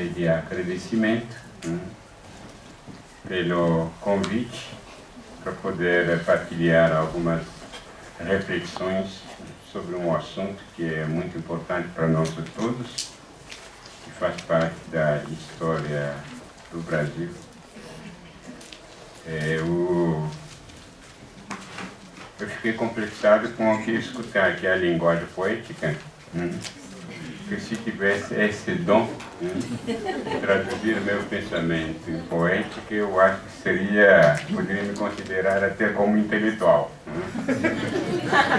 de agradecimento pelo convite para poder partilhar algumas reflexões sobre um assunto que é muito importante para nós todos, que faz parte da história do Brasil. Eu fiquei complexado com o que escutar aqui a linguagem poética, que se tivesse esse dom de traduzir meu pensamento em poética, eu acho que poderia me considerar até como intelectual.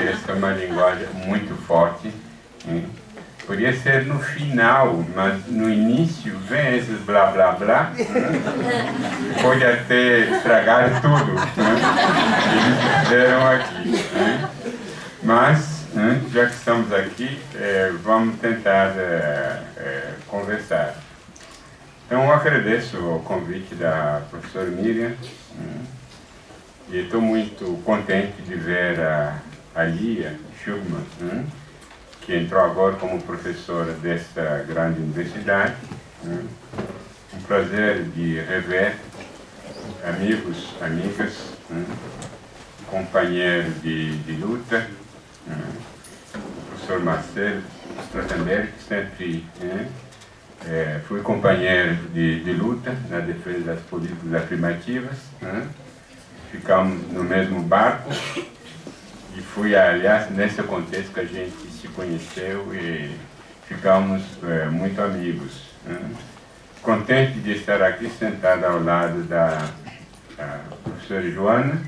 Essa é uma linguagem muito forte. Podia ser no final, mas no início vem esses blá blá blá, pode até estragar tudo, eles fizeram aqui. Mas, já que estamos aqui, vamos tentar conversar. Então, eu agradeço o convite da professora Miriam, e estou muito contente de ver a Lia Schumann, que entrou agora como professora desta grande universidade. Um prazer de rever amigos, amigas, companheiros de luta, o professor Marcelo Strattenberg, que sempre fui companheiro de luta na defesa das políticas afirmativas. Ficamos no mesmo barco e foi, aliás, nesse contexto que a gente se conheceu e ficamos muito amigos. Contente de estar aqui sentado ao lado da professora Joana,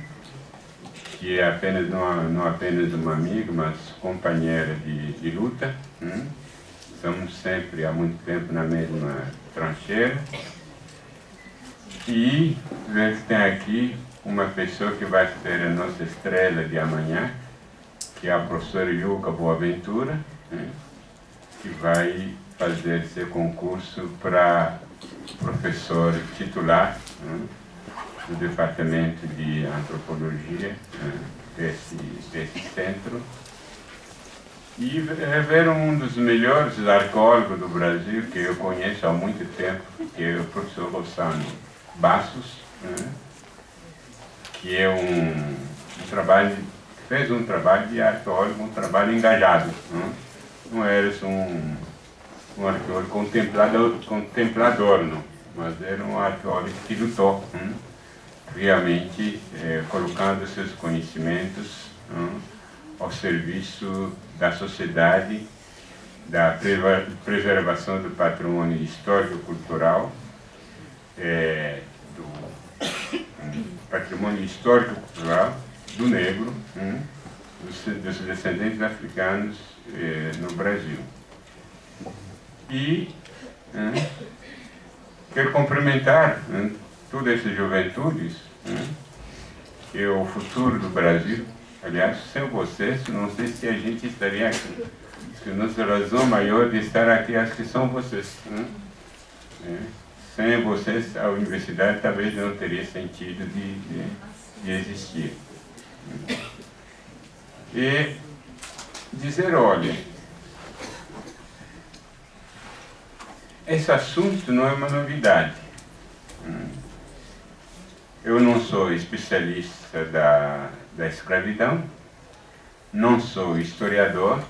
que é não apenas uma amiga, mas companheira de luta. Estamos sempre há muito tempo na mesma trincheira. E ver que tem aqui uma pessoa que vai ser a nossa estrela de amanhã, que é a professora Yuka Boaventura, que vai fazer seu concurso para professor titular do Departamento de Antropologia desse centro. E ver um dos melhores arqueólogos do Brasil, que eu conheço há muito tempo, que é o professor Rossano Bassos, que é fez um trabalho de arqueólogo, um trabalho engajado. Não era um arqueólogo contemplador, não, mas era um arqueólogo que lutou, realmente colocando seus conhecimentos ao serviço da sociedade, da preservação do patrimônio histórico-cultural, do patrimônio histórico-cultural do negro, dos descendentes africanos no Brasil. E quero cumprimentar todas essas juventudes, que é o futuro do Brasil. Aliás, sem vocês, não sei se a gente estaria aqui. A nossa razão maior de estar aqui, acho que são vocês. Sem vocês, a universidade talvez não teria sentido de existir. E dizer, olha, esse assunto não é uma novidade. Eu não sou especialista da escravidão, não sou historiador,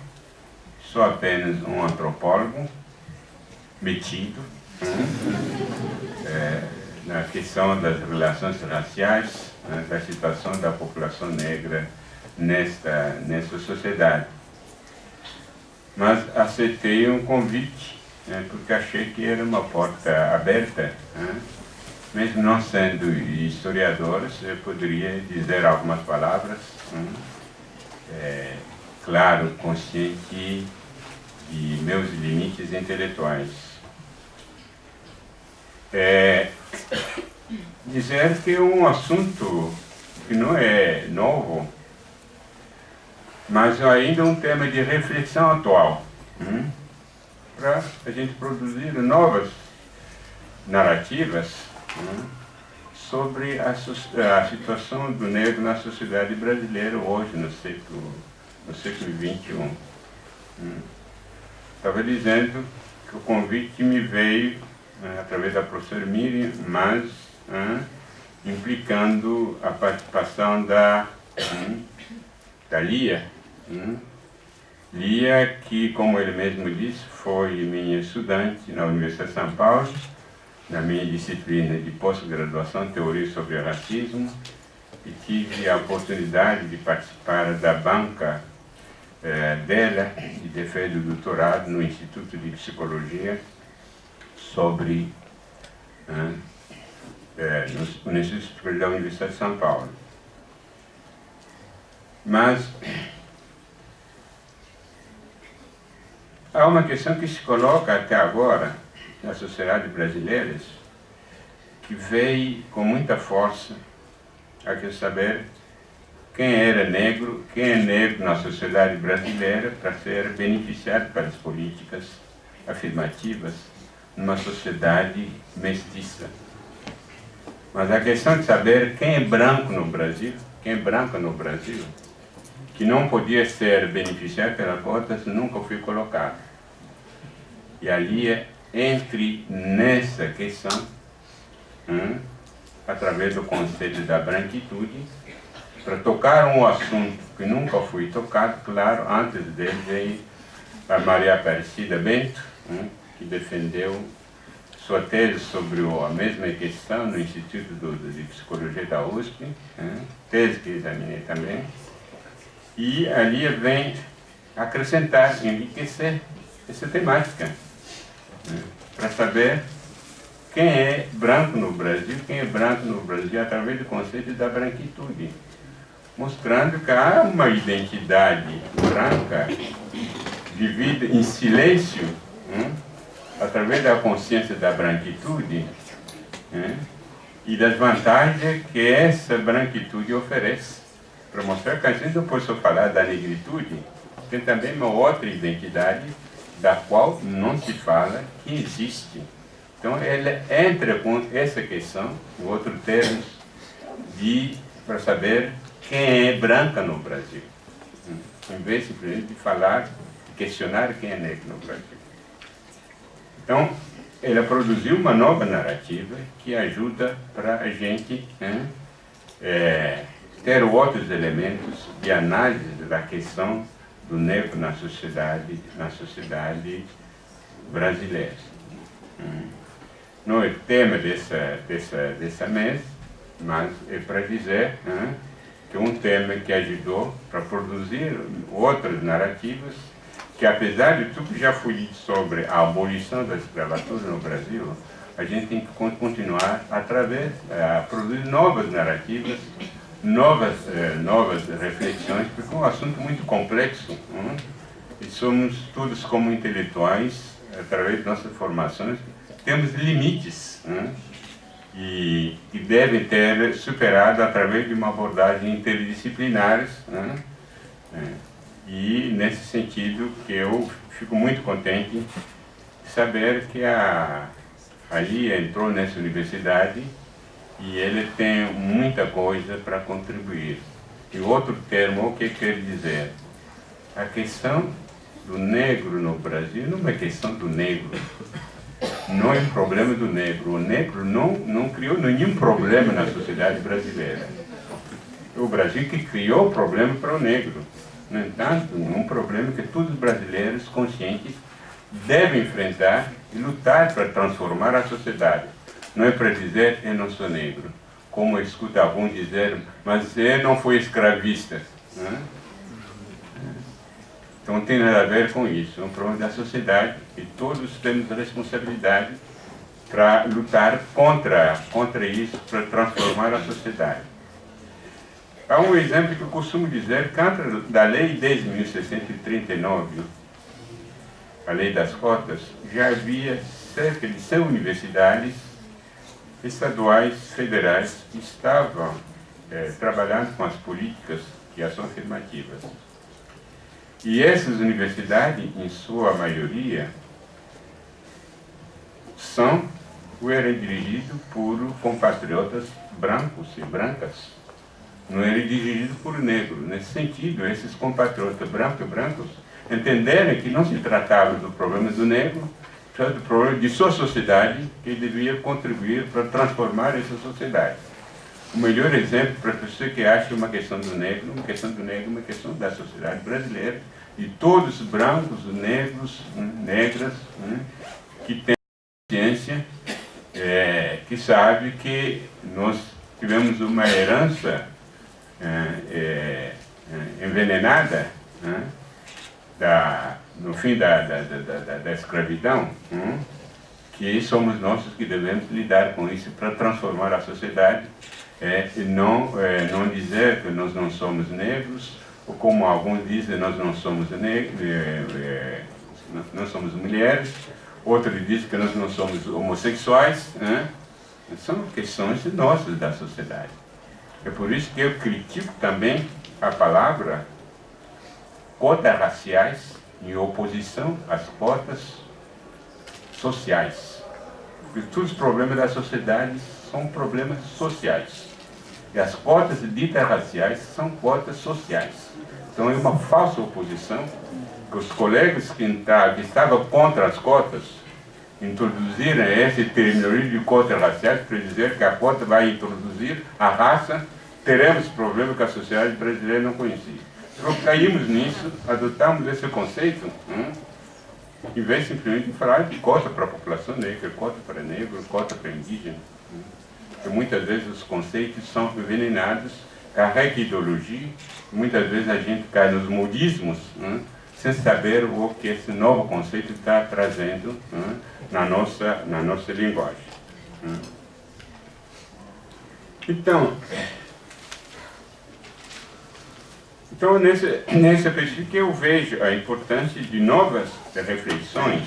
sou apenas um antropólogo metido na questão das relações raciais, da situação da população negra nesta sociedade. Mas aceitei um convite, porque achei que era uma porta aberta. Mesmo não sendo historiador, eu poderia dizer algumas palavras, claro, consciente de meus limites intelectuais. Dizer que é um assunto que não é novo, mas ainda é um tema de reflexão atual, para a gente produzir novas narrativas sobre a situação do negro na sociedade brasileira hoje, no século XXI. Estava dizendo que o convite me veio através da professora Miriam, mas implicando a participação da Lia. Lia, que, como ele mesmo disse, foi minha estudante na Universidade de São Paulo, na minha disciplina de pós-graduação, Teoria sobre o Racismo, e tive a oportunidade de participar da banca dela e de feito do doutorado no Instituto de Psicologia sobre no Instituto de Psicologia da Universidade de São Paulo. Mas há uma questão que se coloca até agora na sociedade brasileira, que veio com muita força a querer saber quem era negro, quem é negro na sociedade brasileira para ser beneficiado pelas políticas afirmativas numa sociedade mestiça. Mas a questão de saber quem é branco no Brasil, quem é branco no Brasil, que não podia ser beneficiado pelas cotas, nunca foi colocado. E ali entre nessa questão, através do conceito da branquitude, para tocar um assunto que nunca foi tocado, claro, antes dele veio a Maria Aparecida Bento, que defendeu sua tese sobre a mesma questão no Instituto de Psicologia da USP, tese que examinei também, e ali vem acrescentar, enriquecer essa temática, para saber quem é branco no Brasil, através do conceito da branquitude, mostrando que há uma identidade branca vivida em silêncio, através da consciência da branquitude, e das vantagens que essa branquitude oferece. Para mostrar que a gente não pode só falar da negritude, tem também uma outra identidade da qual não se fala que existe. Então, ele entra com essa questão, em outros termos, para saber quem é branca no Brasil, em vez simplesmente de falar, questionar quem é negro no Brasil. Então, ela produziu uma nova narrativa que ajuda para a gente ter outros elementos de análise da questão do negro na sociedade brasileira. Não é tema dessa mesa, mas é para dizer que é um tema que ajudou para produzir outras narrativas que, apesar de tudo que já foi dito sobre a abolição da escravatura no Brasil, a gente tem que continuar a produzir novas narrativas, novas reflexões, porque é um assunto muito complexo, e somos todos como intelectuais, através de nossas formações, temos limites, e que devem ter superado através de uma abordagem interdisciplinar, e nesse sentido que eu fico muito contente de saber que a Lia entrou nessa universidade e ele tem muita coisa para contribuir. E outro termo, o que quer dizer? A questão do negro no Brasil não é questão do negro, não é um problema do negro. O negro não criou nenhum problema na sociedade brasileira. É o Brasil que criou o problema para o negro. No entanto, é um problema que todos os brasileiros conscientes devem enfrentar e lutar para transformar a sociedade. Não é para dizer, eu não sou negro, como eu escuto alguns dizer, mas eu não fui escravista. Então não tem nada a ver com isso, é um problema da sociedade e todos temos responsabilidade para lutar contra isso, para transformar a sociedade. Há um exemplo que eu costumo dizer, que antes da Lei 10.639, a Lei das Cotas, já havia cerca de 100 universidades estaduais, federais, que estavam trabalhando com as políticas de ação afirmativas. E essas universidades, em sua maioria, eram dirigidas por compatriotas brancos e brancas. Não era dirigido por negro. Nesse sentido, esses compatriotas brancos entenderam que não se tratava do problema do negro certo problema de sua sociedade que devia contribuir para transformar essa sociedade. O melhor exemplo para a pessoa que acha uma questão do negro, uma questão do negro, uma questão da sociedade brasileira, de todos os brancos, os negros, negras, que têm consciência, que sabe que nós tivemos uma herança envenenada, no fim da escravidão, que somos nós que devemos lidar com isso para transformar a sociedade, e não dizer que nós não somos negros, ou como alguns dizem, nós não somos negros, nós somos mulheres, outros dizem que nós não somos homossexuais, são questões nossas da sociedade. É por isso que eu critico também a palavra cotas raciais em oposição às cotas sociais. Porque todos os problemas da sociedade são problemas sociais. E as cotas ditas raciais são cotas sociais. Então é uma falsa oposição que os colegas que estavam contra as cotas introduziram essa terminologia de cotas raciais para dizer que a cota vai introduzir a raça, teremos problemas que a sociedade brasileira não conhecia. Então caímos nisso, adotamos esse conceito, em vez de simplesmente falar de cota para a população negra, cota para negro, cota para indígena. Porque muitas vezes os conceitos são envenenados, carregam ideologia, muitas vezes a gente cai nos modismos, sem saber o que esse novo conceito está trazendo na nossa linguagem. Então nessa pesquisa eu vejo a importância de novas reflexões,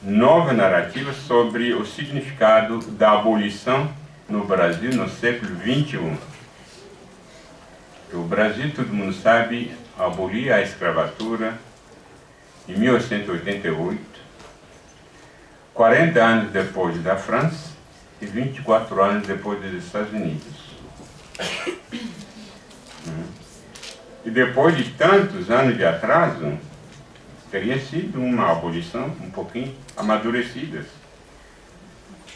novas narrativas sobre o significado da abolição no Brasil no século XXI. O Brasil, todo mundo sabe, aboliu a escravatura em 1888, 40 anos depois da França e 24 anos depois dos Estados Unidos. E depois de tantos anos de atraso, teria sido uma abolição um pouquinho amadurecida.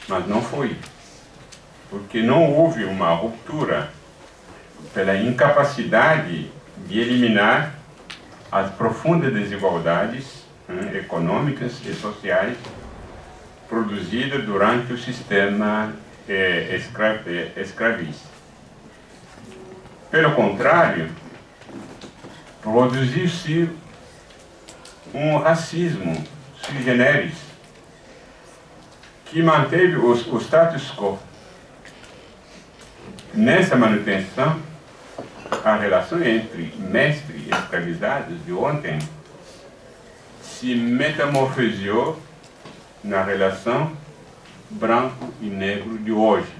Mas não foi. Porque não houve uma ruptura pela incapacidade de eliminar as profundas desigualdades econômicas e sociais produzidas durante o sistema escravista. Pelo contrário, produziu-se um racismo sui generis que manteve o status quo. Nessa manutenção, a relação entre mestre e escravizados de ontem se metamorfoseou na relação branco e negro de hoje.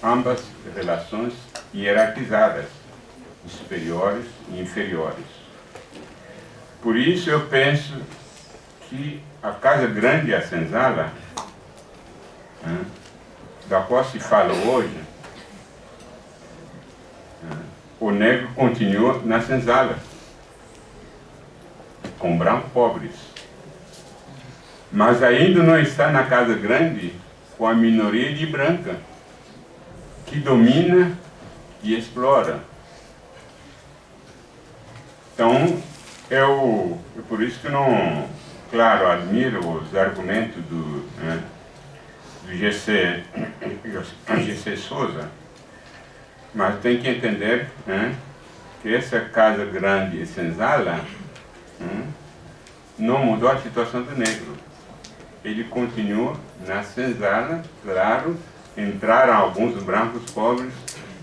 Ambas relações hierarquizadas, superiores e inferiores. Por isso eu penso que a Casa Grande e a Senzala, da qual se fala hoje, o negro continua na senzala, com brancos pobres. Mas ainda não está na Casa Grande com a minoria de branca, que domina e explora. Então, eu por isso que não, claro, admiro os argumentos do GC Souza, mas tem que entender que essa Casa Grande e Senzala não mudou a situação do negro. Ele continua na senzala, claro, entraram alguns brancos pobres,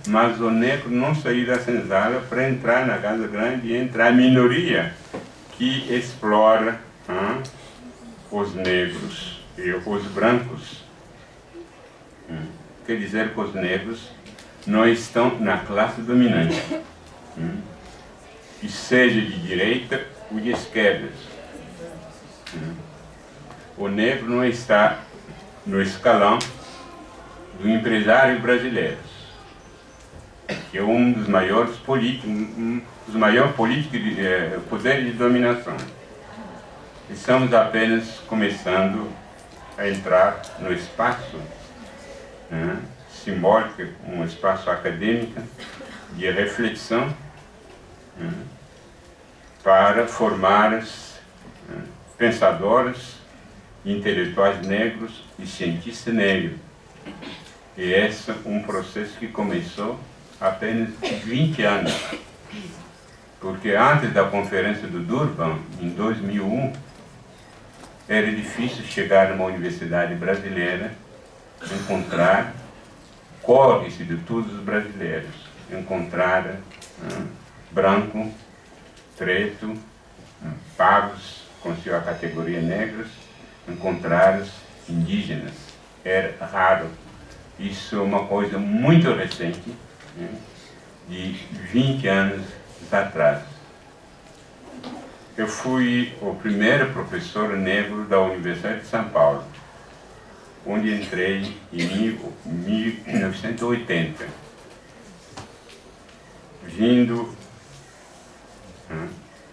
mas o negro não saiu da senzala para entrar na Casa Grande e entrar a minoria que explora os negros e os brancos. Quer dizer que os negros não estão na classe dominante, que seja de direita ou de esquerda. O negro não está no escalão do empresário brasileiro, que é um dos maiores políticos, poderes de dominação. Estamos apenas começando a entrar no espaço, né, simbólico, um espaço acadêmico de reflexão, né, para formar pensadores, intelectuais negros e cientistas negros. E esse é um processo que começou há apenas 20 anos. Porque antes da Conferência do Durban, em 2001, era difícil chegar numa universidade brasileira, encontrar cores de todos os brasileiros, encontrar branco, preto, pagos com sua categoria negros, encontrar indígenas. Era raro. Isso é uma coisa muito recente, né, de 20 anos atrás. Eu fui o primeiro professor negro da Universidade de São Paulo, onde entrei em 1980, vindo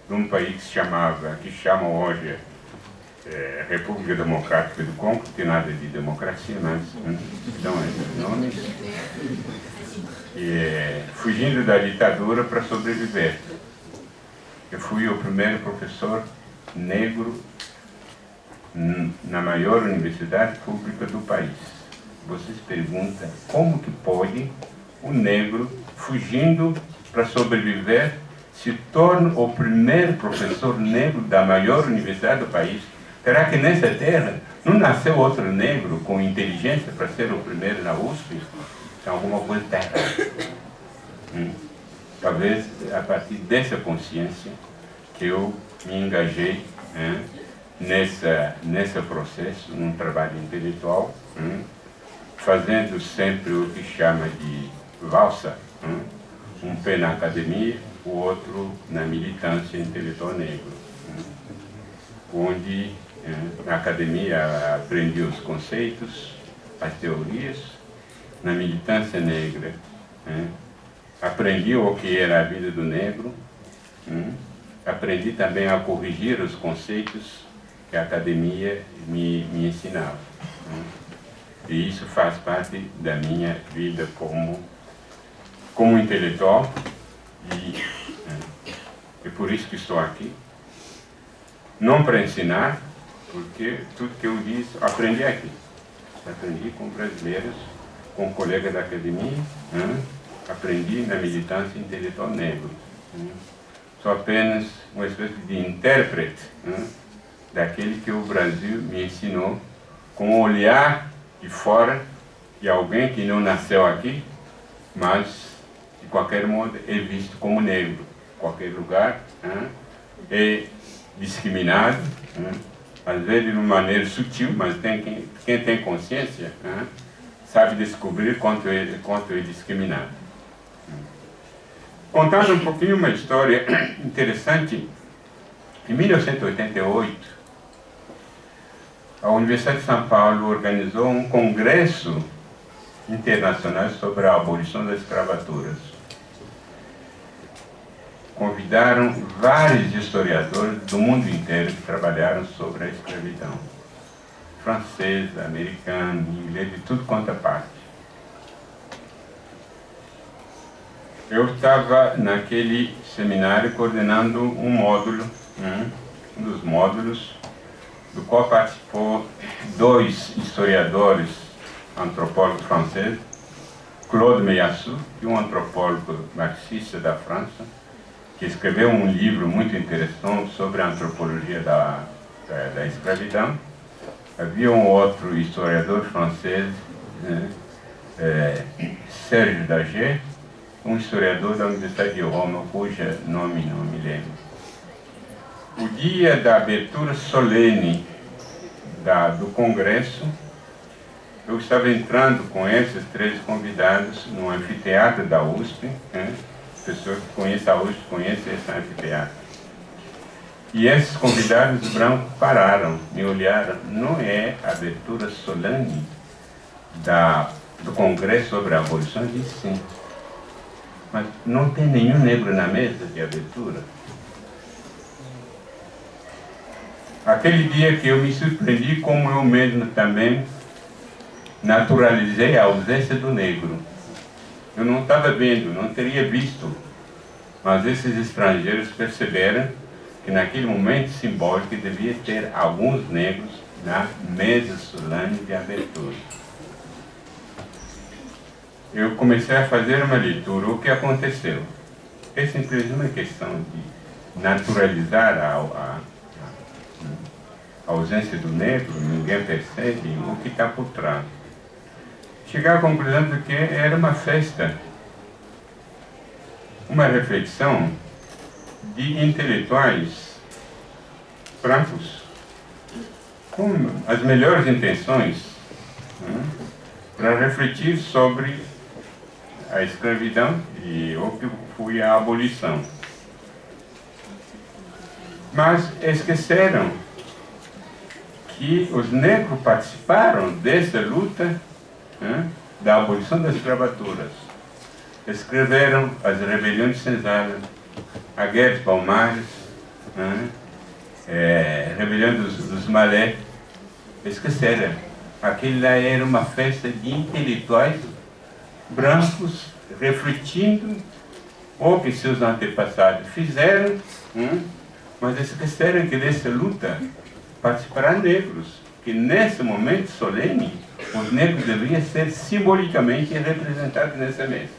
de um país que chama hoje República Democrática do Congo, não tem nada de democracia, mas não é esses nomes. Fugindo da ditadura para sobreviver. Eu fui o primeiro professor negro na maior universidade pública do país. Vocês perguntam como que pode um negro, fugindo para sobreviver, se torna o primeiro professor negro da maior universidade do país? Será que nessa terra não nasceu outro negro com inteligência para ser o primeiro na USP? Alguma coisa está errada. Talvez a partir dessa consciência que eu me engajei nesse processo, num trabalho intelectual, fazendo sempre o que chama de valsa, um pé na academia, o outro na militância intelectual negro, onde na academia aprendi os conceitos, as teorias, na militância negra aprendi o que era a vida do negro, aprendi também a corrigir os conceitos que a academia me ensinava. E isso faz parte da minha vida como intelectual, e por isso que estou aqui. Não para ensinar, porque tudo que eu disse, aprendi aqui. Aprendi com brasileiros, com colegas da academia, aprendi na militância intelectual negro. Sou apenas uma espécie de intérprete daquele que o Brasil me ensinou, com o olhar de fora de alguém que não nasceu aqui, mas de qualquer modo é visto como negro. Em qualquer lugar é discriminado, às vezes de uma maneira sutil, mas quem tem consciência sabe descobrir quanto é discriminado. Contando um pouquinho uma história interessante, em 1988, a Universidade de São Paulo organizou um congresso internacional sobre a abolição das escravaturas. Convidaram vários historiadores do mundo inteiro que trabalharam sobre a escravidão. Francês, americano, inglês, de tudo quanto é parte. Eu estava naquele seminário coordenando um módulo, um dos módulos, do qual participou 2 historiadores, antropólogos franceses, Claude Meillassoux, e um antropólogo marxista da França, que escreveu um livro muito interessante sobre a antropologia da escravidão. Havia um outro historiador francês, Serge Daguet, um historiador da Universidade de Roma, cujo nome não me lembro. O dia da abertura solene do congresso, eu estava entrando com esses 3 convidados no anfiteatro da USP, pessoas que conhecem a USP conhecem esse anfiteatro. E esses convidados brancos pararam, me olharam. Não é a abertura solene do Congresso sobre a abolição? Eu disse sim. Mas não tem nenhum negro na mesa de abertura? aquele dia que eu me surpreendi como eu mesmo também naturalizei a ausência do negro. Eu não estava vendo, não teria visto, mas esses estrangeiros perceberam que naquele momento simbólico devia ter alguns negros na mesa solene de abertura. Eu comecei a fazer uma leitura. O que aconteceu? É simplesmente uma questão de naturalizar a ausência do negro, ninguém percebe o que está por trás. Chegar à conclusão de que era uma festa, uma reflexão de intelectuais brancos, com as melhores intenções, para refletir sobre a escravidão e o que foi a abolição. Mas esqueceram que os negros participaram dessa luta da abolição das escravaturas. Escreveram as rebeliões de Senzala, a Guerra dos Palmares, rebelião dos Malé. Esqueceram. Aquilo lá era uma festa de intelectuais brancos refletindo o que seus antepassados fizeram, mas esqueceram que dessa luta participarão negros, que nesse momento solene os negros deveriam ser simbolicamente representados nessa mesa.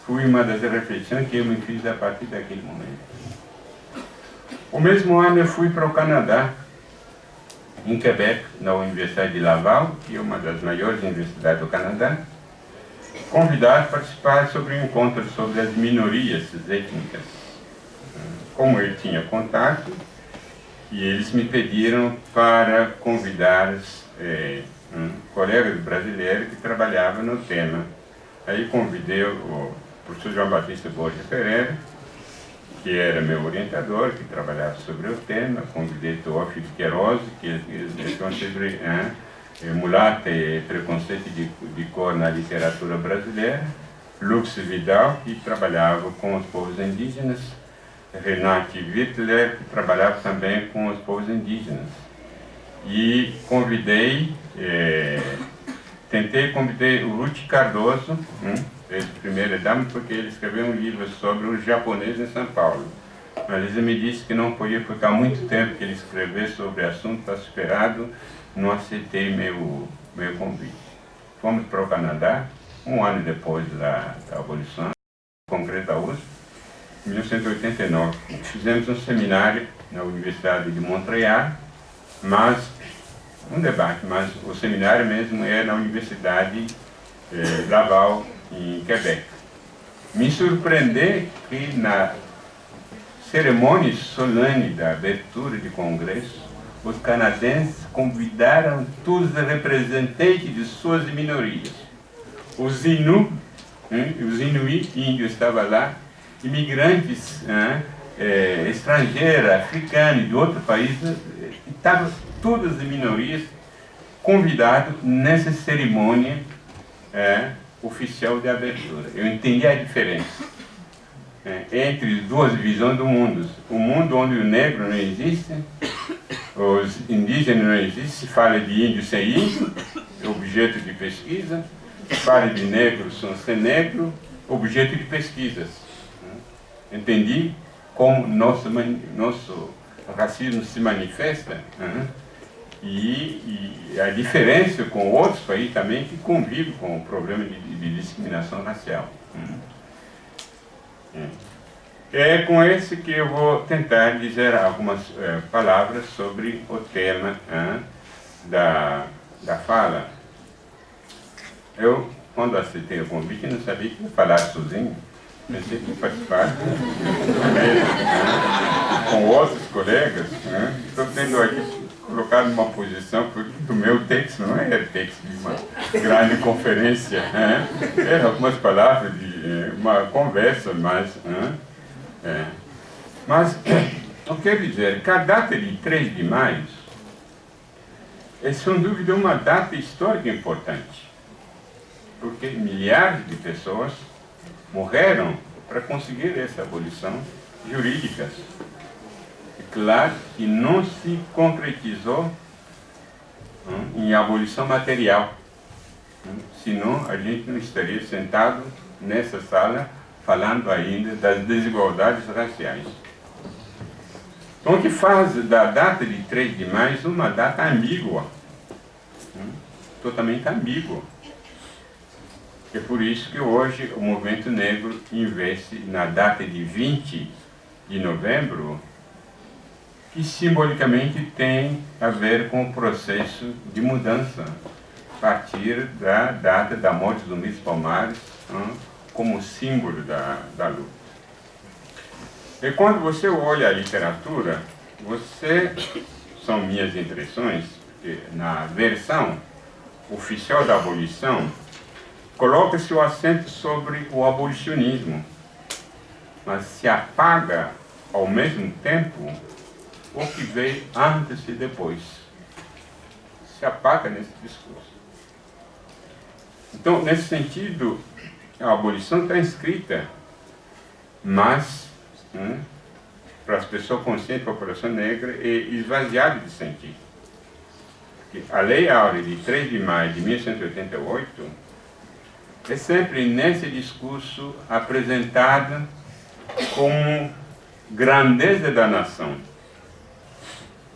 Foi uma das reflexões que eu me fiz a partir daquele momento. O mesmo ano eu fui para o Canadá, em Quebec, na Universidade de Laval, que é uma das maiores universidades do Canadá, convidado a participar sobre um encontro sobre as minorias étnicas. Como eu tinha contato, e eles me pediram para convidar colegas brasileiros que trabalhavam no tema. Aí convidei o professor João Batista Borges Pereira, que era meu orientador, que trabalhava sobre o tema, convidei Teófilo Queiroz, que é sobre mulata e preconceito de cor na literatura brasileira, Lux Vidal, que trabalhava com os povos indígenas, Renate Wittler, que trabalhava também com os povos indígenas. E tentei convidar o Ruth Cardoso, primeira dama, porque ele escreveu um livro sobre os japoneses em São Paulo. Mas ele me disse que não podia ficar muito tempo que ele escrevesse sobre o assunto, está superado, não aceitei meu convite. Fomos para o Canadá, um ano depois da abolição, concreto da USP, em 1989. Fizemos um seminário na Universidade de Montreal, um debate, mas o seminário mesmo é na Universidade Laval, em Quebec. Me surpreendeu que na cerimônia solene da abertura de congresso, os canadenses convidaram todos os representantes de suas minorias. Os Inuit índios estavam lá, imigrantes estrangeiros, africanos, de outro país, estavam todas as minorias convidadas nessa cerimônia oficial de abertura. Eu entendi a diferença entre as duas visões do mundo. O mundo onde o negro não existe, os indígenas não existem, se fala de índio sem índio, objeto de pesquisa, se fala de negro sem negro, objeto de pesquisas. Entendi como nosso racismo se manifesta e a diferença com outros países também que convivem com o problema de discriminação racial. É com esse que eu vou tentar dizer algumas palavras sobre o tema da fala. Eu, quando aceitei o convite, não sabia que ia falar sozinho. Pensei que ia participar com outros colegas. Estou tendo aqui colocado numa posição, porque o meu texto não é texto de uma grande conferência. É algumas palavras de uma conversa, mas eu quero dizer que a data de 3 de maio é, sem dúvida, uma data histórica importante, porque milhares de pessoas morreram para conseguir essa abolição jurídica. E claro que não se concretizou em abolição material. Senão a gente não estaria sentado nessa sala falando ainda das desigualdades raciais. Então, o que faz da data de 3 de maio uma data ambígua, totalmente ambígua. É por isso que hoje o movimento negro investe na data de 20 de novembro, que simbolicamente tem a ver com o processo de mudança, a partir da data da morte do Luiz Palmares, como símbolo da luta. E quando você olha a literatura, são minhas impressões, que na versão oficial da abolição, coloca-se o acento sobre o abolicionismo, mas se apaga ao mesmo tempo o que veio antes e depois. Se apaga nesse discurso. Então, nesse sentido, a abolição está escrita, mas para as pessoas conscientes da população negra é esvaziada de sentido. Porque a Lei Áurea de 3 de maio de 1988 é sempre nesse discurso apresentada como grandeza da nação.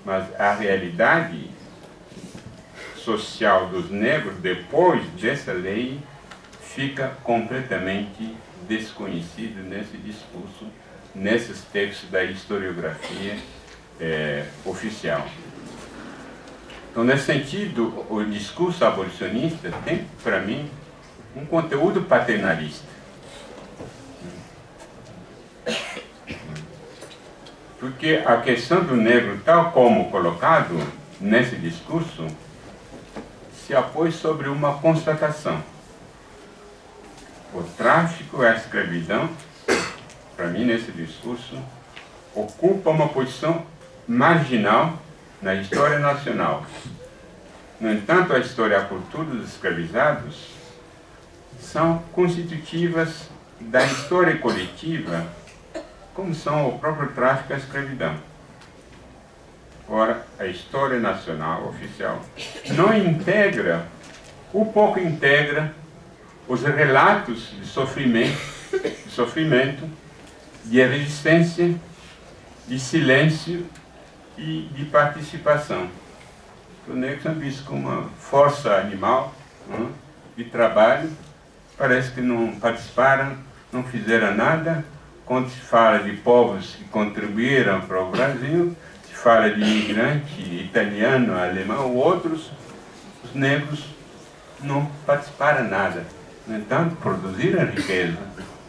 Mas a realidade social dos negros, depois dessa lei, fica completamente desconhecida nesse discurso, nesses textos da historiografia oficial. Então, nesse sentido, o discurso abolicionista tem, para mim, um conteúdo paternalista. Porque a questão do negro, tal como colocado nesse discurso, se apoia sobre uma constatação. O tráfico e a escravidão, para mim, nesse discurso, ocupa uma posição marginal na história nacional. No entanto, a história e a cultura dos escravizados são constitutivas da história coletiva, como são o próprio tráfico e a escravidão. Ora, a história nacional oficial não integra, ou pouco integra, os relatos de sofrimento, de resistência, de silêncio e de participação. Os negros são vistos como uma força animal de trabalho, parece que não participaram, não fizeram nada. Quando se fala de povos que contribuíram para o Brasil, se fala de imigrante italiano, alemão ou outros, os negros não participaram nada. No entanto, produziram riqueza,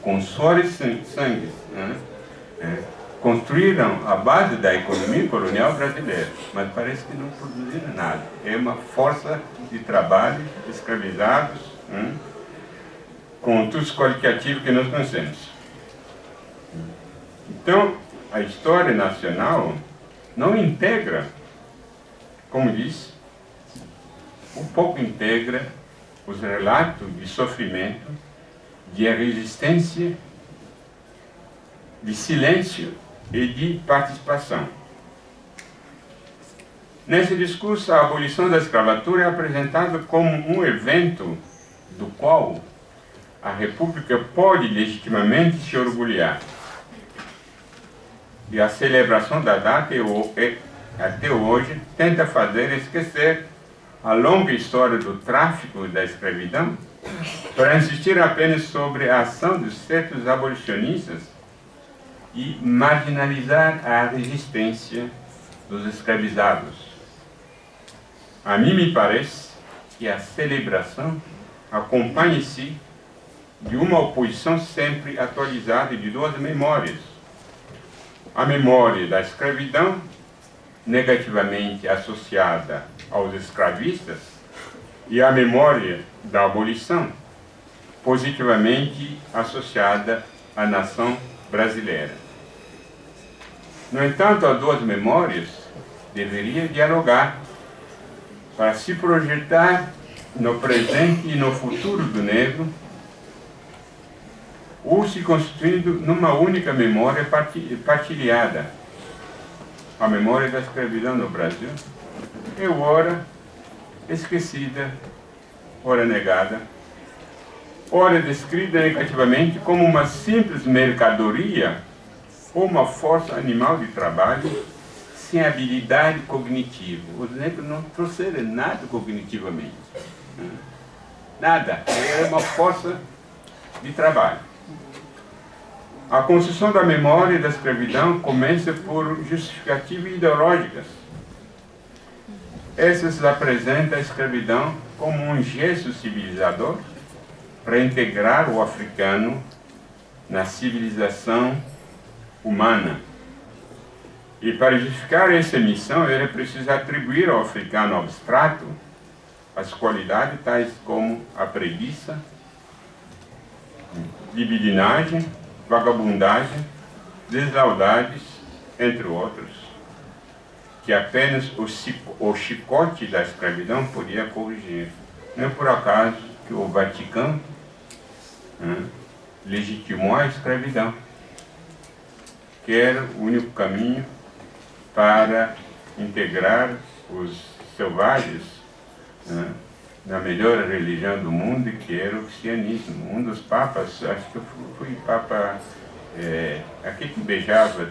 com suor e sangue. Construíram a base da economia colonial brasileira, mas parece que não produziram nada. É uma força de trabalho, escravizados, com todos os qualificativos que nós conhecemos. Então, a história nacional não integra, como diz, um pouco integra os relatos de sofrimento, de resistência, de silêncio e de participação. Nesse discurso, a abolição da escravatura é apresentada como um evento do qual a República pode legitimamente se orgulhar. E a celebração da data, até hoje, tenta fazer esquecer a longa história do tráfico e da escravidão, para insistir apenas sobre a ação de certos abolicionistas e marginalizar a resistência dos escravizados. A mim me parece que a celebração acompanha-se de uma oposição sempre atualizada de duas memórias. A memória da escravidão, negativamente associada aos escravistas, e a memória da abolição, positivamente associada à nação brasileira. No entanto, as duas memórias deveriam dialogar para se projetar no presente e no futuro do negro, ou se constituindo numa única memória partilhada. a memória da escravidão no Brasil é ora esquecida, ora negada, ora descrita negativamente como uma simples mercadoria ou uma força animal de trabalho sem habilidade cognitiva. Os negros não trouxeram nada cognitivamente. Nada. Era uma força de trabalho. A construção da memória da escravidão começa por justificativas ideológicas. Essas apresentam a escravidão como um gesto civilizador para integrar o africano na civilização humana. E para justificar essa missão, era preciso atribuir ao africano abstrato as qualidades tais como a preguiça, libidinagem, vagabundagem, deslealdades, entre outros, que apenas o chicote da escravidão podia corrigir. Não é por acaso que o Vaticano legitimou a escravidão, que era o único caminho para integrar os selvagens na melhor religião do mundo, que era o cristianismo. Um dos papas, acho que foi Papa, aquele que beijava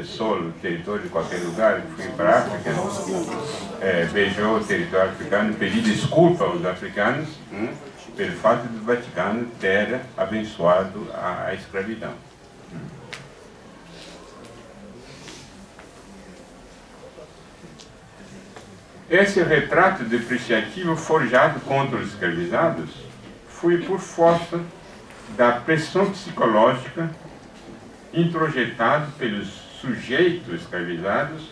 solo o território de qualquer lugar, que foi para a África, beijou o território africano, pediu desculpa aos africanos pelo fato do Vaticano ter abençoado a escravidão. Esse retrato depreciativo forjado contra os escravizados foi por força da pressão psicológica introjetada pelos sujeitos escravizados,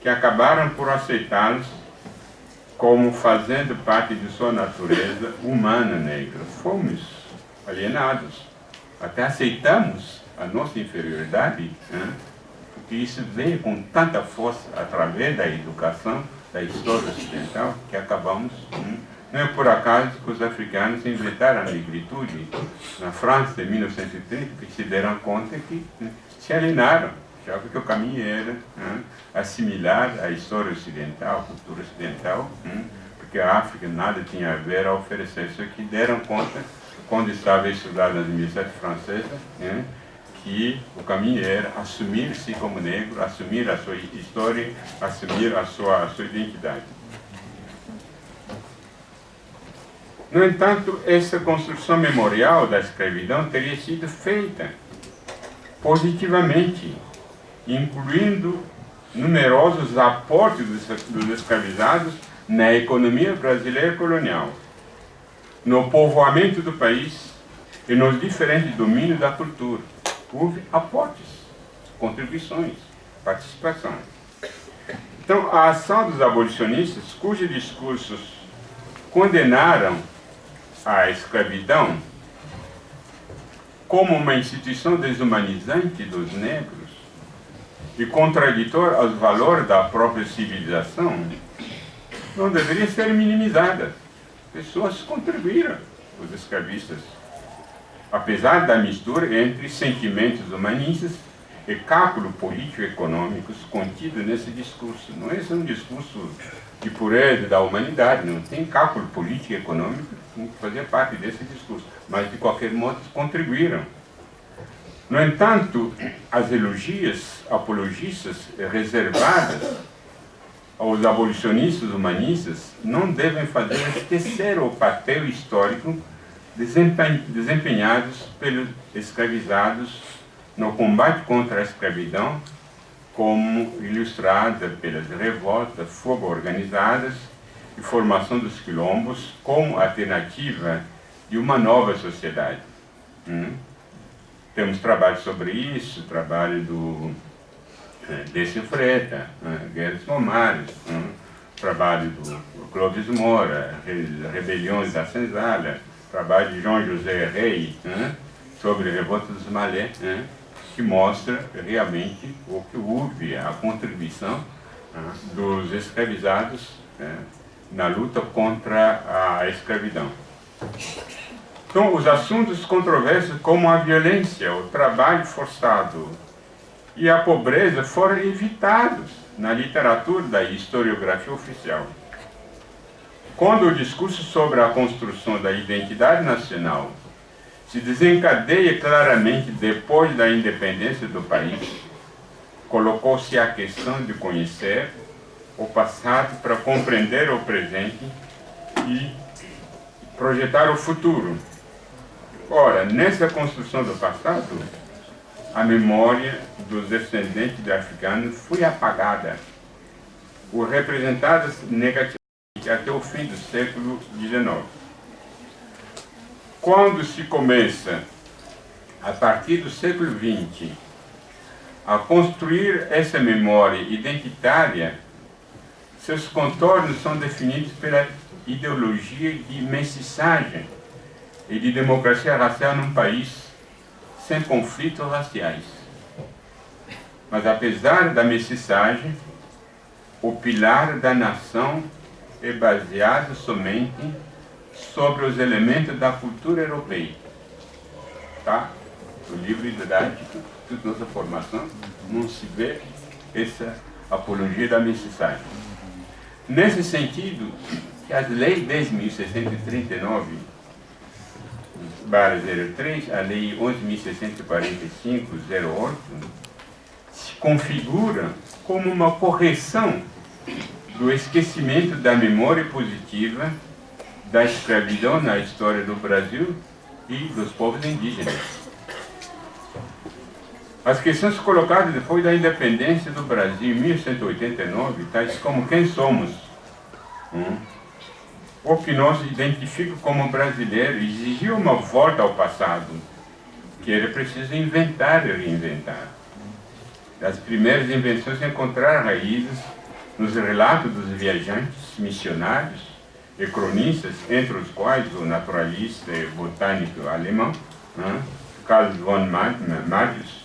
que acabaram por aceitá-los como fazendo parte de sua natureza humana negra. Fomos alienados, até aceitamos a nossa inferioridade, porque isso veio com tanta força através da educação, da história ocidental, que acabamos. Não é por acaso que os africanos inventaram a negritude na França, em 1930, porque se deram conta que se alienaram, já que o caminho era assimilar a história ocidental, a cultura ocidental, porque a África nada tinha a ver a oferecer. Isso que deram conta, quando estava estudado nas universidades francesas, que o caminho era assumir-se como negro, assumir a sua história, assumir a sua identidade. No entanto, essa construção memorial da escravidão teria sido feita positivamente, incluindo numerosos aportes dos escravizados na economia brasileira colonial, no povoamento do país e nos diferentes domínios da cultura. Houve aportes, contribuições, participação. Então, a ação dos abolicionistas, cujos discursos condenaram a escravidão como uma instituição desumanizante dos negros e contraditória aos valores da própria civilização, não deveria ser minimizada. Pessoas contribuíram, os escravistas, apesar da mistura entre sentimentos humanistas e cálculos político-econômicos contidos nesse discurso. Não é um discurso de pureza da humanidade, não tem cálculo político e econômico que fazia parte desse discurso, mas de qualquer modo contribuíram. No entanto, as elogias apologistas reservadas aos abolicionistas humanistas não devem fazer esquecer o papel histórico desempenhados pelos escravizados no combate contra a escravidão, como ilustrada pelas revoltas, fugas organizadas e formação dos quilombos como alternativa de uma nova sociedade. Temos trabalho sobre isso, trabalho do Décio Freta, Guedes Pomares, trabalho do Clóvis Moura, Rebeliões da Senzala, trabalho de João José Rey, sobre a revolta dos Malé, que mostra realmente o que houve, a contribuição dos escravizados na luta contra a escravidão. Então, os assuntos controversos como a violência, o trabalho forçado e a pobreza foram evitados na literatura da historiografia oficial. Quando o discurso sobre a construção da identidade nacional se desencadeia claramente depois da independência do país, colocou-se a questão de conhecer o passado para compreender o presente e projetar o futuro. Ora, nessa construção do passado, a memória dos descendentes de africanos foi apagada ou representada negativamente até o fim do século XIX. Quando se começa, a partir do século XX, a construir essa memória identitária, seus contornos são definidos pela ideologia de mestiçagem e de democracia racial num país sem conflitos raciais. Mas apesar da mestiçagem, o pilar da nação é baseado somente sobre os elementos da cultura europeia. Tá? O livro didático, toda nossa formação, não se vê essa apologia da mestiçagem. Nesse sentido, que as leis 10.639, /03, a lei 11.645/08, se configura como uma correção do esquecimento da memória positiva da escravidão na história do Brasil e dos povos indígenas. As questões colocadas depois da independência do Brasil em 1189, tais como quem somos, o que nos identifica como brasileiro, exigiam uma volta ao passado, que era preciso inventar e reinventar. As primeiras invenções encontraram raízes nos relatos dos viajantes, missionários e cronistas, entre os quais o naturalista e botânico alemão, Karl von Magius.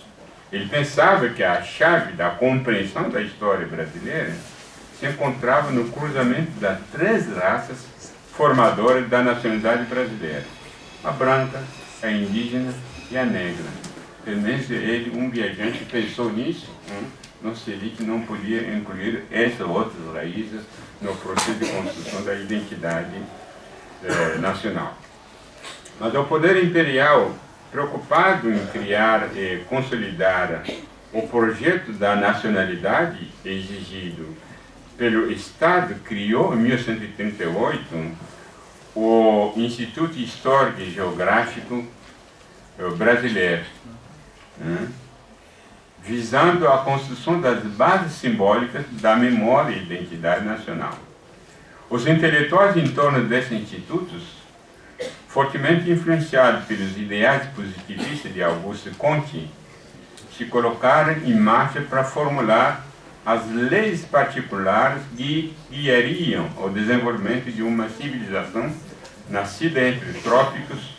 Ele pensava que a chave da compreensão da história brasileira se encontrava no cruzamento das três raças formadoras da nacionalidade brasileira: a branca, a indígena e a negra. Pelo menos ele, um viajante, pensou nisso, não seria que não podia incluir essas outras raízes no processo de construção da identidade nacional. Mas o poder imperial, preocupado em criar e consolidar o projeto da nacionalidade exigido pelo Estado, criou em 1138 o Instituto Histórico e Geográfico Brasileiro, visando a construção das bases simbólicas da memória e identidade nacional. Os intelectuais em torno desses institutos, fortemente influenciados pelos ideais positivistas de Auguste Comte, se colocaram em marcha para formular as leis particulares que guiariam o desenvolvimento de uma civilização nascida entre trópicos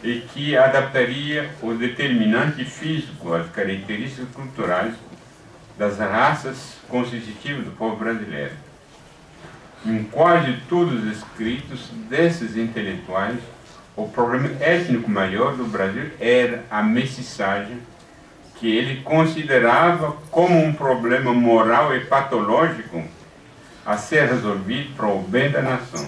e que adaptaria o determinante físico às características culturais das raças constitutivas do povo brasileiro. Em quase todos os escritos desses intelectuais, o problema étnico maior do Brasil era a mestiçagem, que ele considerava como um problema moral e patológico a ser resolvido para o bem da nação.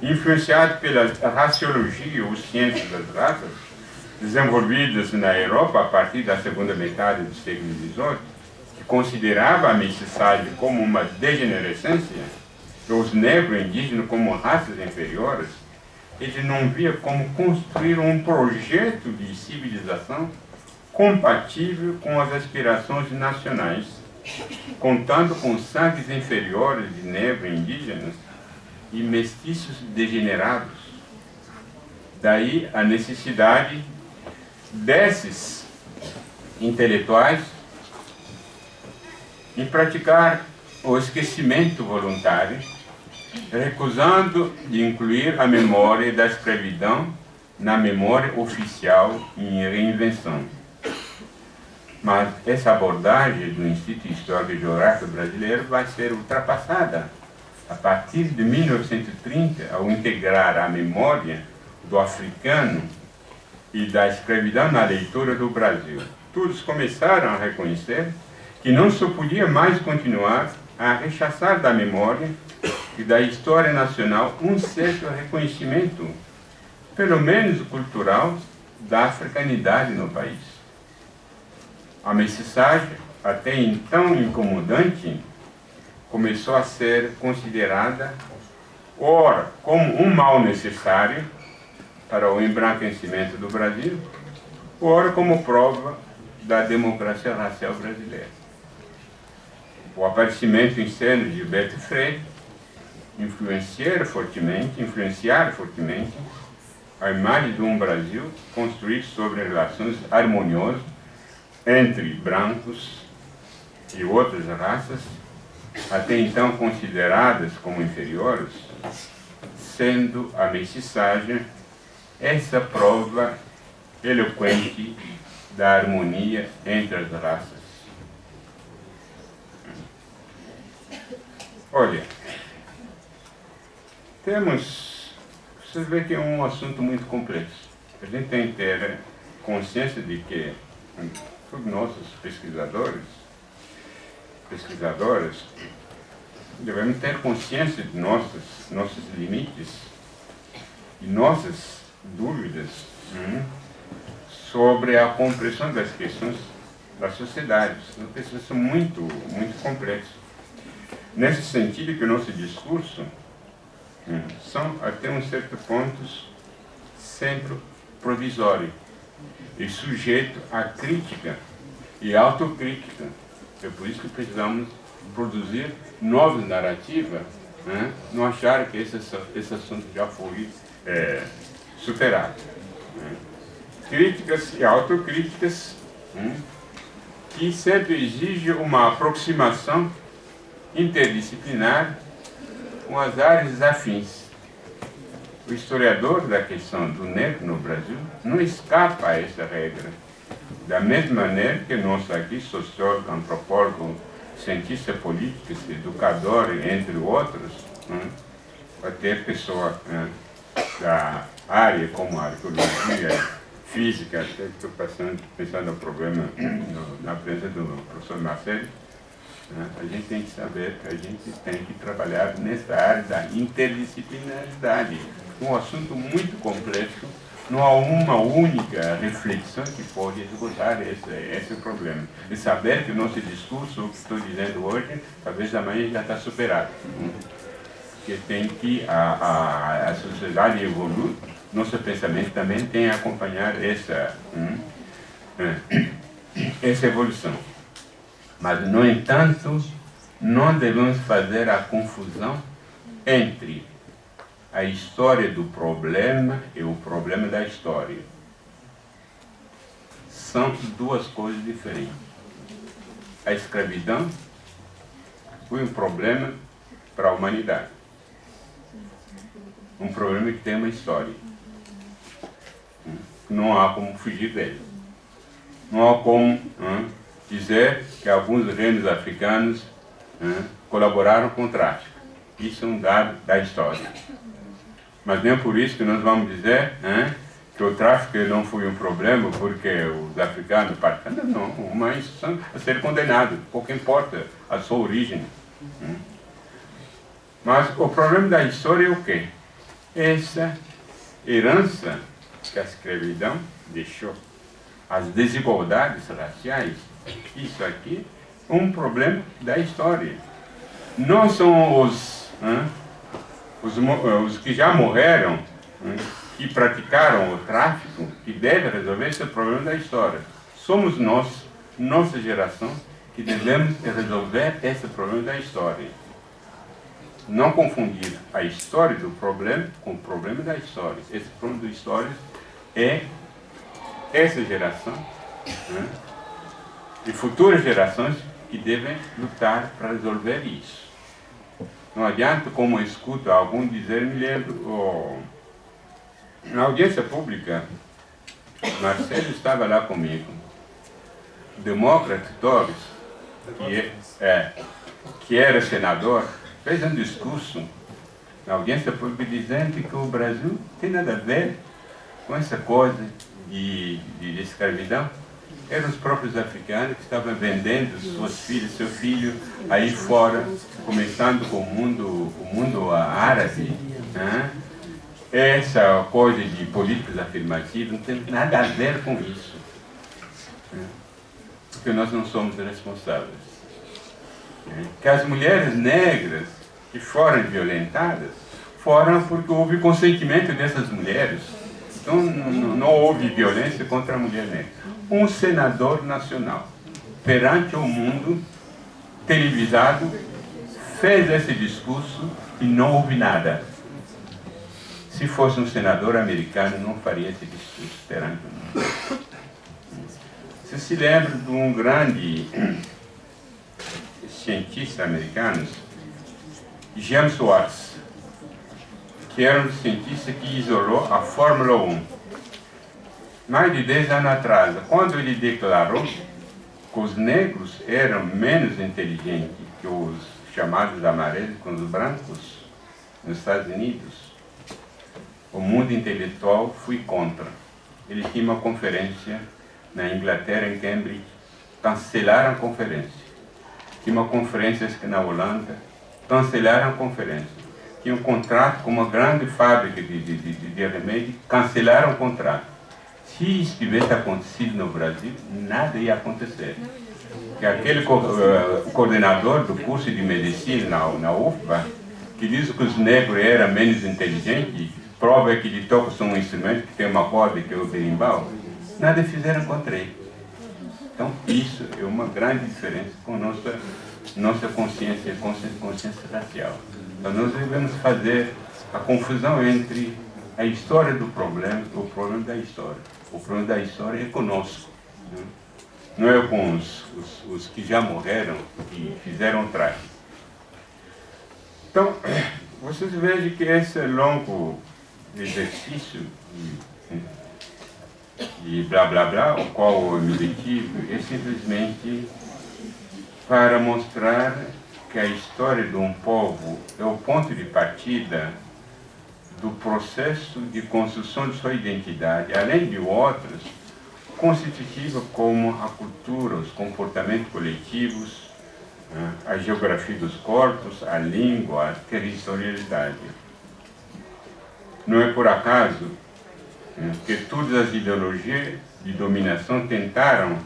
Influenciado pela raciologia ou ciência das raças, desenvolvidas na Europa a partir da segunda metade do século XVIII, que considerava a mestiçagem como uma degenerescência e os negros indígenas como raças inferiores, ele não via como construir um projeto de civilização compatível com as aspirações nacionais, contando com sangues inferiores de negros indígenas e mestiços degenerados. Daí a necessidade desses intelectuais em praticar o esquecimento voluntário, recusando de incluir a memória da escravidão na memória oficial em reinvenção. Mas essa abordagem do Instituto Histórico e Geográfico Brasileiro vai ser ultrapassada a partir de 1930, ao integrar a memória do africano e da escravidão na leitura do Brasil. Todos começaram a reconhecer que não se podia mais continuar a rechaçar da memória e da história nacional um certo reconhecimento, pelo menos cultural, da africanidade no país. A mensagem, até então incomodante, começou a ser considerada, ora, como um mal necessário para o embranquecimento do Brasil, ora, como prova da democracia racial brasileira. O aparecimento em cena de Gilberto Freire influenciar fortemente a imagem de um Brasil construído sobre relações harmoniosas entre brancos e outras raças, até então consideradas como inferiores, sendo a mestiçagem essa prova eloquente da harmonia entre as raças. Olha, vocês veem que é um assunto muito complexo. A gente tem que ter consciência de que todos nossos pesquisadoras, devemos ter consciência de nossos limites e nossas dúvidas sobre a compreensão das questões da sociedade. São questões muito, muito complexas. Nesse sentido que o nosso discurso são, até um certo ponto, sempre provisório e sujeito à crítica e autocrítica. É por isso que precisamos produzir novas narrativas, não achar que esse assunto já foi superado. Críticas e autocríticas que sempre exigem uma aproximação interdisciplinar com as áreas afins. O historiador da questão do negro no Brasil não escapa a essa regra. Da mesma maneira que nós aqui, sociólogo, antropólogo, cientista político, educador, entre outros, até pessoa da área como a arqueologia, física, até estou pensando no problema na presença do professor Marcelo. A gente tem que saber que a gente tem que trabalhar nessa área da interdisciplinaridade. Um assunto muito complexo, não há uma única reflexão que pode esgotar esse problema. E saber que o nosso discurso, o que estou dizendo hoje, talvez amanhã já está superado. Que tem que a sociedade evolui, nosso pensamento também tem a acompanhar essa evolução. Mas, no entanto, não devemos fazer a confusão entre a história do problema e o problema da história. São duas coisas diferentes. A escravidão foi um problema para a humanidade. Um problema que tem uma história. Não há como fugir dele. Não há como dizer que alguns reinos africanos colaboraram com o tráfico. Isso é um dado da história. Mas nem por isso que nós vamos dizer que o tráfico não foi um problema porque os africanos participaram. Não, uma instituição a ser condenada, pouco importa a sua origem. Mas o problema da história é o quê? Essa herança que a escravidão deixou, as desigualdades raciais, isso aqui é um problema da história. Não são os que já morreram, que praticaram o tráfico, que devem resolver esse problema da história. Somos nós, nossa geração, que devemos resolver esse problema da história. Não confundir a história do problema com o problema da história. Esse problema da história é essa geração e futuras gerações que devem lutar para resolver isso. Não adianta, como eu escuto algum dizer, me lembro, na audiência pública, Marcelo estava lá comigo. O demócrata Torres, que era senador, fez um discurso na audiência pública dizendo que o Brasil não tem nada a ver com essa coisa de escravidão. eram os próprios africanos que estavam vendendo suas filhas, seu filho aí fora, começando com o mundo árabe, né? Essa coisa de políticas afirmativas não tem nada a ver com isso, né? Porque nós não somos responsáveis. Que as mulheres negras que foram violentadas foram porque houve consentimento dessas mulheres. Então não houve violência contra a mulher negra. Um senador nacional, perante o mundo, televisado, fez esse discurso e não houve nada. Se fosse um senador americano, não faria esse discurso perante o mundo. Você se lembra de um grande cientista americano, James Watts, que era um cientista que isolou a Fórmula 1. Mais de 10 anos atrás, quando ele declarou que os negros eram menos inteligentes que os chamados amarelos com os brancos nos Estados Unidos, o mundo intelectual foi contra. Ele tinha uma conferência na Inglaterra, em Cambridge, cancelaram a conferência. Tinha uma conferência na Holanda, cancelaram a conferência. Tinha um contrato com uma grande fábrica de remédio, cancelaram o contrato. Se isso tivesse acontecido no Brasil, nada ia acontecer. Que aquele coordenador do curso de medicina na UFBA, que diz que os negros eram menos inteligentes, prova que ele toca um instrumento que tem uma corda que é o berimbau, nada fizeram contra ele. Então isso é uma grande diferença com nossa consciência racial. Então nós devemos fazer a confusão entre a história do problema e o problema da história. O problema da história é conosco, né? Não é com os que já morreram e fizeram o trágico. Então, vocês vejam que esse longo exercício de blá blá blá, o qual o objetivo é simplesmente para mostrar que a história de um povo é o ponto de partida do processo de construção de sua identidade, além de outras, constitutiva como a cultura, os comportamentos coletivos, a geografia dos corpos, a língua, a territorialidade. Não é por acaso que todas as ideologias de dominação tentaram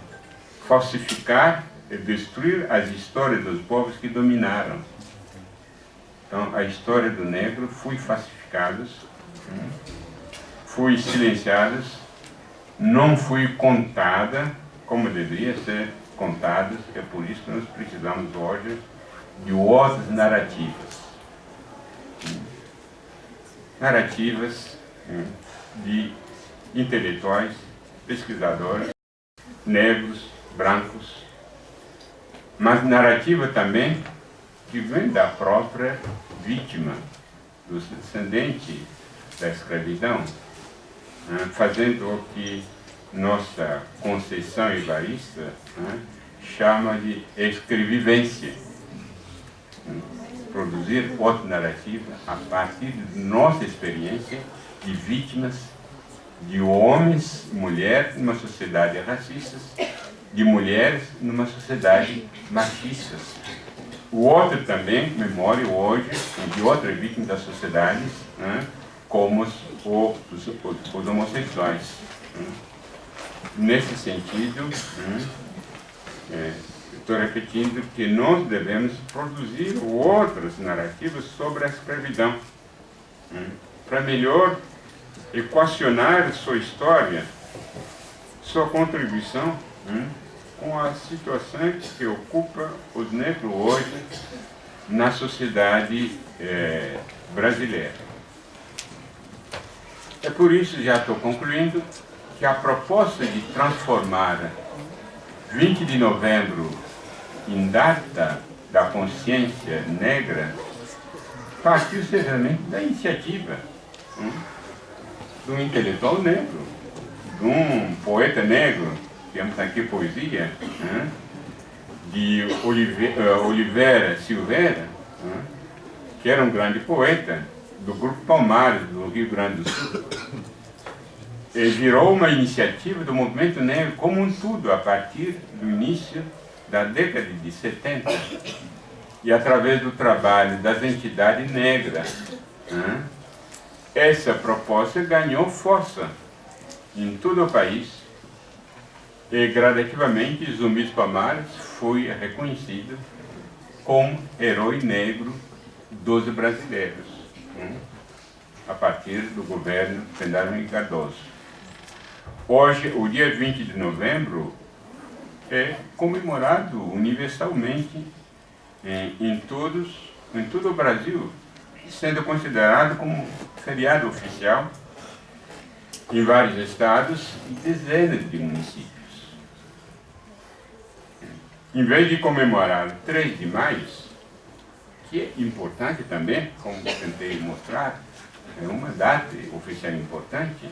falsificar e destruir as histórias dos povos que dominaram. Então, a história do negro foi falsificada, foi silenciada, não foi contada como deveria ser contada. É por isso que nós precisamos hoje de outras narrativas. Narrativas de intelectuais, pesquisadores, negros, brancos, mas narrativa também que vem da própria vítima, do descendente da escravidão, fazendo o que nossa Conceição Evarista chama de escrevivência. Produzir outra narrativa a partir de nossa experiência de vítimas, de homens e mulheres numa sociedade racista, de mulheres numa sociedade machista. O outro também, memória hoje, de outras vítimas da sociedade, como os homossexuais. Nesse sentido, estou repetindo que nós devemos produzir outras narrativas sobre a escravidão, para melhor equacionar sua história, sua contribuição com as situações que ocupam os negros hoje na sociedade brasileira. É por isso, já estou concluindo, que a proposta de transformar 20 de novembro em data da consciência negra partiu seriamente da iniciativa de um intelectual negro, de um poeta negro, temos aqui poesia, de Oliveira Silveira, que era um grande poeta do Grupo Palmares, do Rio Grande do Sul. virou uma iniciativa do movimento negro como um todo, a partir do início da década de 70, e através do trabalho das entidades negras, essa proposta ganhou força em todo o país, e gradativamente Zumbi dos Palmares foi reconhecido como herói negro dos brasileiros, a partir do governo Fernando Henrique Cardoso. Hoje, o dia 20 de novembro, é comemorado universalmente em todo o Brasil, sendo considerado como feriado oficial em vários estados e dezenas de municípios. Em vez de comemorar 3 de maio, que é importante também, como tentei mostrar, é uma data oficial importante,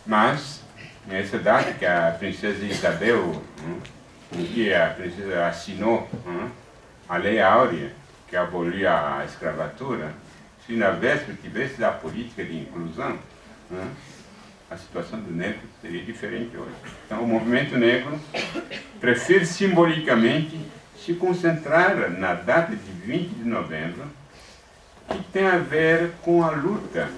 mas nessa data que a princesa Isabel, que a princesa assinou a Lei Áurea, que abolia a escravatura, se na véspera tivesse a política de inclusão, a situação do negro seria diferente hoje. Então, o movimento negro prefere simbolicamente se concentrar na data de 20 de novembro, que tem a ver com a luta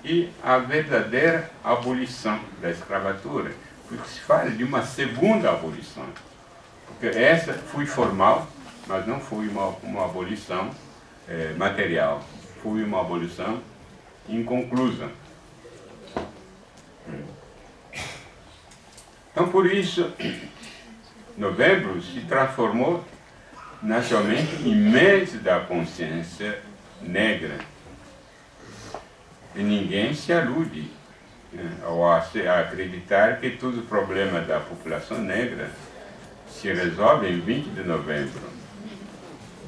e a verdadeira abolição da escravatura, porque se fala de uma segunda abolição, porque essa foi formal, mas não foi uma abolição material, foi uma abolição inconclusa. Então, por isso, novembro se transformou nacionalmente em mês da consciência negra. E ninguém se alude ao acreditar que todo o problema da população negra se resolve em 20 de novembro.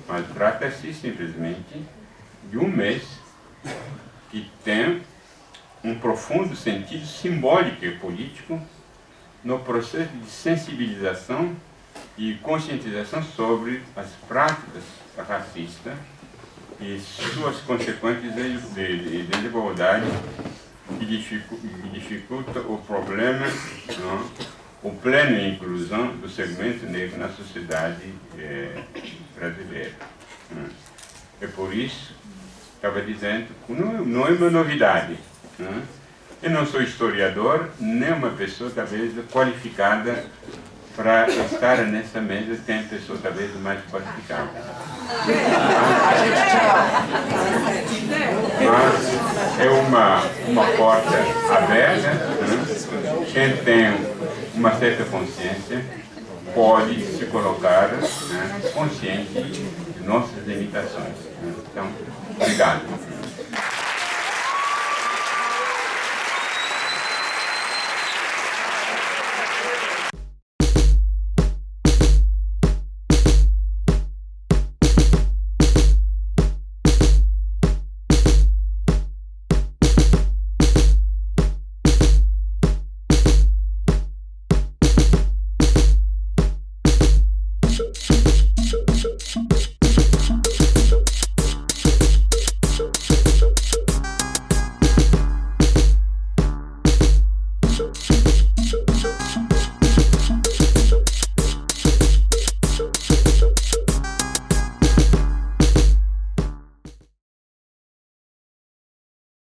Mas trata-se simplesmente de um mês que tem um profundo sentido simbólico e político no processo de sensibilização e conscientização sobre as práticas racistas e suas consequentes desigualdade que dificulta o problema, o pleno inclusão do segmento negro na sociedade brasileira. É por isso, estava dizendo, não é uma novidade. Eu não sou historiador, nem uma pessoa talvez qualificada para estar nessa mesa, tem pessoa talvez mais qualificada. Mas é uma porta aberta, quem tem uma certa consciência pode se colocar consciente de nossas limitações. Então, obrigado.